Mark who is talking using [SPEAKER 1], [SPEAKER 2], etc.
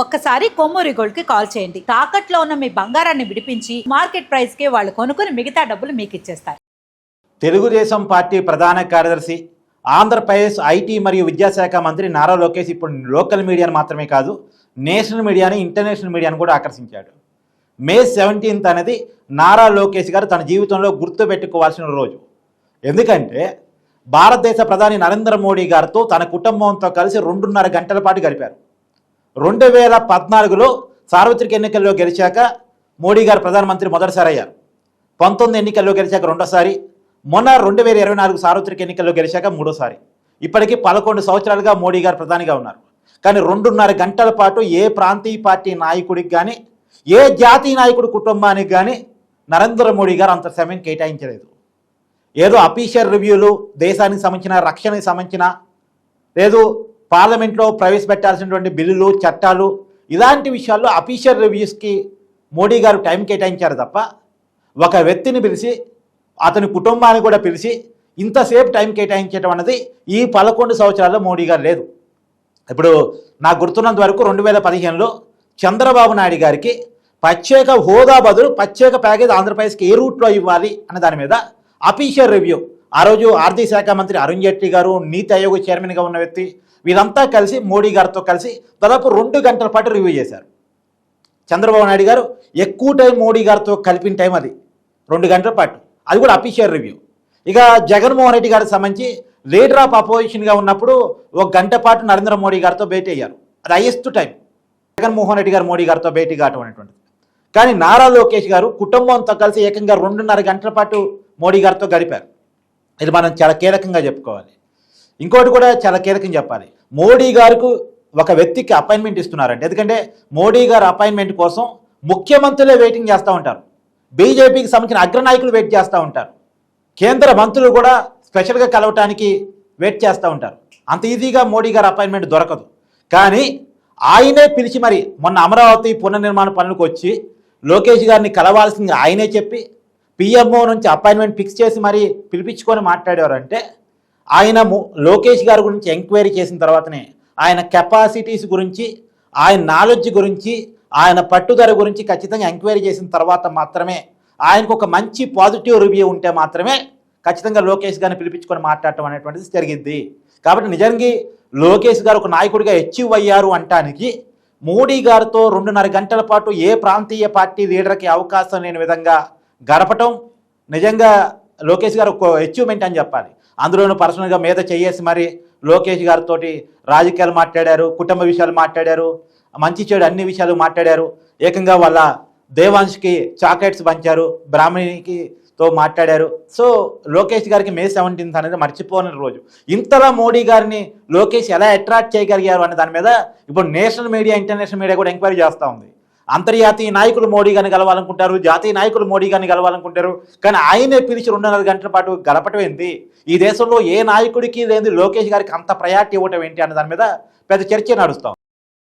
[SPEAKER 1] ఒక్కసారి కొమ్మూరి గోల్డ్ కి కాల్ చేయండి. తాకట్లో ఉన్న మీ బంగారాన్ని విడిపించి మార్కెట్ ప్రైస్ కి వాళ్ళు కొనుక్కుని మిగతా డబ్బులు మీకు ఇచ్చేస్తారు.
[SPEAKER 2] తెలుగుదేశం పార్టీ ప్రధాన కార్యదర్శి, ఆంధ్రప్రదేశ్ ఐటీ మరియు విద్యాశాఖ మంత్రి నారా లోకేష్ ఇప్పుడు లోకల్ మీడియాను మాత్రమే కాదు, నేషనల్ మీడియాని, ఇంటర్నేషనల్ మీడియాను కూడా ఆకర్షించాడు. మే 17 అనేది నారా లోకేష్ గారు తన జీవితంలో గుర్తుపెట్టుకోవాల్సిన రోజు. ఎందుకంటే భారతదేశ ప్రధాని నరేంద్ర మోడీ గారితో తన కుటుంబంతో కలిసి 2.5 గంటల పాటు గడిపారు. 2014లో సార్వత్రిక ఎన్నికల్లో గెలిచాక మోడీ గారు ప్రధానమంత్రి మొదటిసారి అయ్యారు. 19 ఎన్నికల్లో గెలిచాక రెండోసారి, మొన్న 2024 సార్వత్రిక ఎన్నికల్లో గెలిచాక మూడోసారి. ఇప్పటికీ 11 సంవత్సరాలుగా మోడీ గారు ప్రధానిగా ఉన్నారు. కానీ 2.5 గంటల పాటు ఏ ప్రాంతీయ పార్టీ నాయకుడికి కానీ, ఏ జాతీయ నాయకుడి కుటుంబానికి కానీ నరేంద్ర మోడీ గారు అంత సమయం కేటాయించలేదు. ఏదో అఫీషియల్ రివ్యూలు, దేశానికి సంబంధించిన, రక్షణకి సంబంధించిన, లేదు పార్లమెంట్లో ప్రవేశపెట్టాల్సినటువంటి బిల్లులు, చట్టాలు, ఇలాంటి విషయాల్లో అఫీషియల్ రివ్యూస్కి మోడీ గారు టైం కేటాయించారు తప్ప, ఒక వ్యక్తిని పిలిచి, అతని కుటుంబాన్ని కూడా పిలిచి ఇంతసేపు టైం కేటాయించడం అన్నది ఈ 11 సంవత్సరాల్లో మోడీ గారు లేదు. ఇప్పుడు నాకు గుర్తున్నంత వరకు 2015లో చంద్రబాబు నాయుడు గారికి ప్రత్యేక హోదా బదులు ప్రత్యేక ప్యాకేజ్ ఆంధ్రప్రదేశ్కి ఏ రూట్లో ఇవ్వాలి అనే దాని మీద అఫీషియల్ రివ్యూ, ఆ రోజు ఆర్థిక శాఖ మంత్రి అరుణ్ జైట్లీ గారు, నీతి ఆయోగ్ చైర్మన్గా ఉన్న వ్యక్తి, వీరంతా కలిసి మోడీ గారితో కలిసి దాదాపు 2 గంటల పాటు రివ్యూ చేశారు. చంద్రబాబు నాయుడు గారు ఎక్కువ టైం మోడీ గారితో కలిపిన టైం అది 2 గంటల పాటు, అది కూడా అఫీషియల్ రివ్యూ. ఇక జగన్మోహన్ రెడ్డి గారికి సంబంధించి లీడర్ ఆఫ్ అపోజిషన్గా ఉన్నప్పుడు 1 గంట పాటు నరేంద్ర మోడీ గారితో భేటీ అయ్యారు. అది హైయెస్ట్ టైం జగన్మోహన్ రెడ్డి గారు మోడీ గారితో భేటీ కావటం అనేటువంటిది. కానీ నారా లోకేష్ గారు కుటుంబంతో కలిసి ఏకంగా 2.5 గంటల పాటు మోడీ గారితో గడిపారు. ఇది మనం చాలా కీలకంగా చెప్పుకోవాలి. ఇంకోటి కూడా చాలా కీలకం చెప్పాలి. మోడీ గారికి ఒక వ్యక్తికి అపాయింట్మెంట్ ఇస్తున్నారంటే, ఎందుకంటే మోడీ గారు అపాయింట్మెంట్ కోసం ముఖ్యమంత్రులే వెయిటింగ్ చేస్తూ ఉంటారు, బీజేపీకి సంబంధించిన అగ్రనాయకులు వెయిట్ చేస్తూ ఉంటారు, కేంద్ర మంత్రులు కూడా స్పెషల్గా కలవటానికి వెయిట్ చేస్తూ ఉంటారు. అంత ఈజీగా మోడీ గారు అపాయింట్మెంట్ దొరకదు. కానీ ఆయనే పిలిచి మరి మొన్న అమరావతి పునర్నిర్మాణ పనులకు వచ్చి లోకేష్ గారిని కలవాల్సింది ఆయనే చెప్పి పిఎంఓ నుంచి అపాయింట్మెంట్ ఫిక్స్ చేసి మరి పిలిపించుకొని మాట్లాడారు. అంటే ఆయన లోకేష్ గారి గురించి ఎంక్వైరీ చేసిన తర్వాతనే, ఆయన కెపాసిటీస్ గురించి, ఆయన నాలెడ్జ్ గురించి, ఆయన పట్టుదల గురించి ఖచ్చితంగా ఎంక్వైరీ చేసిన తర్వాత మాత్రమే, ఆయనకు ఒక మంచి పాజిటివ్ రివ్యూ ఉంటే మాత్రమే ఖచ్చితంగా లోకేష్ గారిని పిలిపించుకొని మాట్లాడటం అనేటువంటిది జరిగింది. కాబట్టి నిజంగా లోకేష్ గారు ఒక నాయకుడిగా అచీవ్ అయ్యారు అంటానికి మోడీ గారితో 2.5 గంటల పాటు ఏ ప్రాంతీయ పార్టీ లీడర్కి అవకాశం లేని విధంగా గడపటం నిజంగా లోకేష్ గారు ఒక అచీవ్మెంట్ అని చెప్పాలి. అందులోనూ పర్సనల్గా మీద చేసి మరి లోకేష్ గారితో రాజకీయాలు మాట్లాడారు, కుటుంబ విషయాలు మాట్లాడారు, మంచి చెడు అన్ని విషయాలు మాట్లాడారు. ఏకంగా వాళ్ళ దేవాంష్కి చాక్లెట్స్ పంచారు, బ్రాహ్మణికి తో మాట్లాడారు. సో లోకేష్ గారికి మే 17 అనేది మర్చిపోని రోజు. ఇంతలా మోడీ గారిని లోకేష్ ఎలా అట్రాక్ట్ చేయగలిగారు అనే దాని మీద ఇప్పుడు నేషనల్ మీడియా, ఇంటర్నేషనల్ మీడియా కూడా ఎంక్వైరీ చేస్తూ ఉంది. అంతర్జాతీయ నాయకులు మోడీ గారిని కలవాలనుకుంటారు, జాతీయ నాయకులు మోడీ గారిని కలవాలనుకుంటారు, కానీ ఆయనే పిలిచి 2.5 గంటల పాటు గడపటం ఏంటి, ఈ దేశంలో ఏ నాయకుడికి లేదు లోకేష్ గారికి అంత ప్రయారిటీ ఇవ్వటం ఏంటి అనే దాని మీద పెద్ద చర్చ నడుస్తాం.